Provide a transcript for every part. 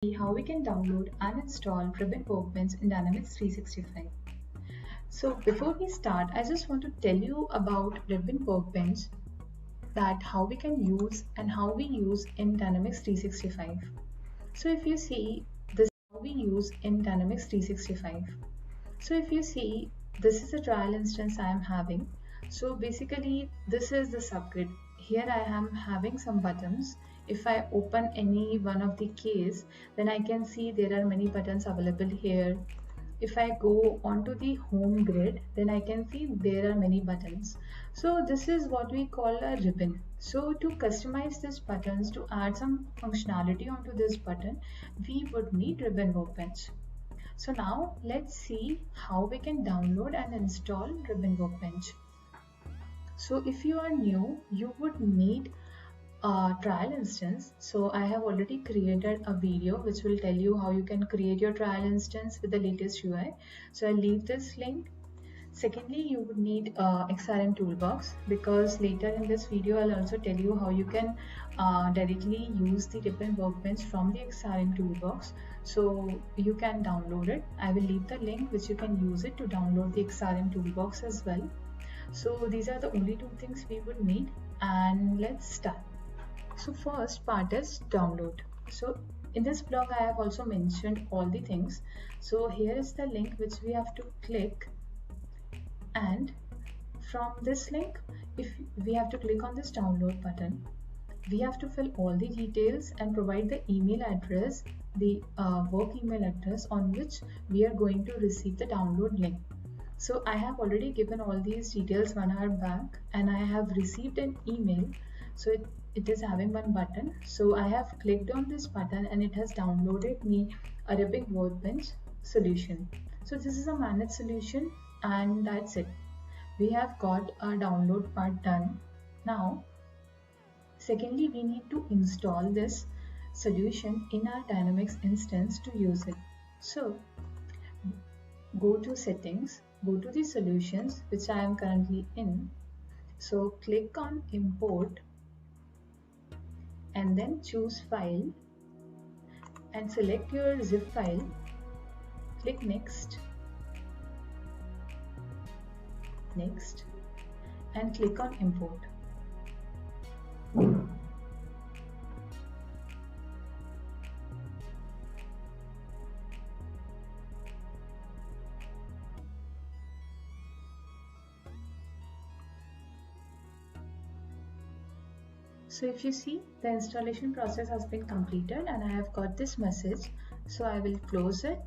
See how we can download and install Ribbon Workbench in Dynamics 365. So before we start, I just want to tell you about Ribbon Workbench, that how we can use and how we use in Dynamics 365. So if you see, this is how we use in Dynamics 365. So if you see, this is a trial instance I am having. So basically this is the subgrid. Here I am having some buttons. If I open any one of the keys, then I can see there are many buttons available here. If I go onto the home grid, then I can see there are many buttons. So this is what we call a ribbon. So to customize these buttons, to add some functionality onto this button, we would need Ribbon Workbench. So now let's see how we can download and install Ribbon Workbench. So if you are new, you would need a trial instance. So I have already created a video which will tell you how you can create your trial instance with the latest UI. So I'll leave this link. Secondly, you would need XRM toolbox, because later in this video I'll also tell you how you can directly use the Ribbon Workbench from the XRM toolbox. So you can download it. I will leave the link which you can use it to download the XRM toolbox as well. So these are the only two things we would need, and let's start. So first part is download. So in this blog I have also mentioned all the things. So here is the link which we have to click, and from this link, if we have to click on this download button, we have to fill all the details and provide the email address, the work email address on which we are going to receive the download link. So I have already given all these details 1 hour back, and I have received an email. So it is having one button. So I have clicked on this button and it has downloaded me a Ribbon Workbench solution. So this is a managed solution, and that's it. We have got our download part done. Now, secondly, we need to install this solution in our Dynamics instance to use it. So go to settings, go to the solutions which I am currently in. So click on import and then choose file and select your zip file. Click next, and click on import. So if you see, the installation process has been completed and I have got this message. So I will close it,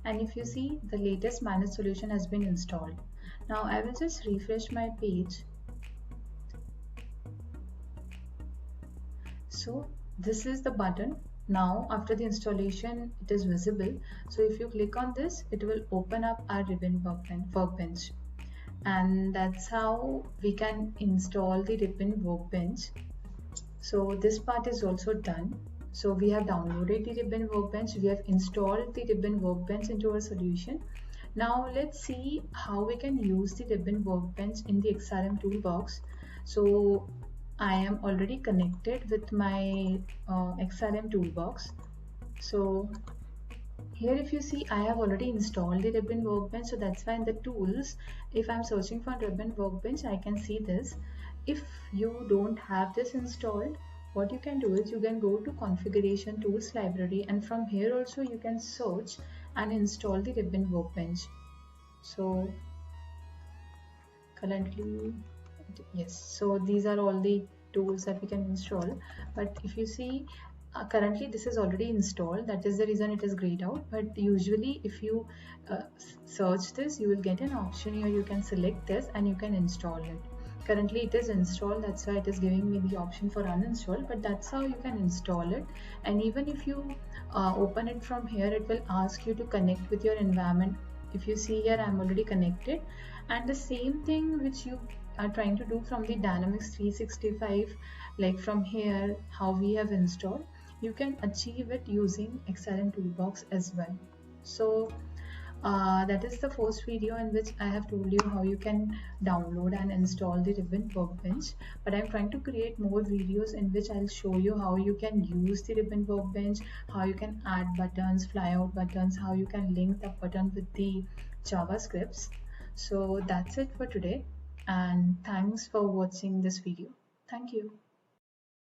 and if you see, the latest managed solution has been installed. Now I will just refresh my page. So this is the button. Now after the installation it is visible. So if you click on this, it will open up our Ribbon Workbench. And that's how we can install the Ribbon Workbench. So this part is also done. So we have downloaded the Ribbon Workbench, we have installed the Ribbon Workbench into our solution. Now let's see how we can use the Ribbon Workbench in the XRM toolbox. So I am already connected with my XRM toolbox. So here if you see, I have already installed the Ribbon Workbench. So that's why in the tools, if I'm searching for Ribbon Workbench, I can see this. If you don't have this installed, what you can do is you can go to configuration tools library, and from here also you can search and install the Ribbon Workbench. So currently, yes, so these are all the tools that we can install. But if you see, currently this is already installed, that is the reason it is grayed out. But usually if you search this, you will get an option here, you can select this and you can install it. Currently it is installed, that's why it is giving me the option for uninstall, but that's how you can install it. And even if you open it from here, it will ask you to connect with your environment. If you see here, I'm already connected, and the same thing which you are trying to do from the Dynamics 365, like from here how we have installed, you can achieve it using XRM toolbox as well. So That is the first video in which I have told you how you can download and install the Ribbon Workbench. But I'm trying to create more videos in which I'll show you how you can use the Ribbon Workbench, how you can add buttons, flyout buttons, how you can link the button with the JavaScripts. So that's it for today. And thanks for watching this video. Thank you.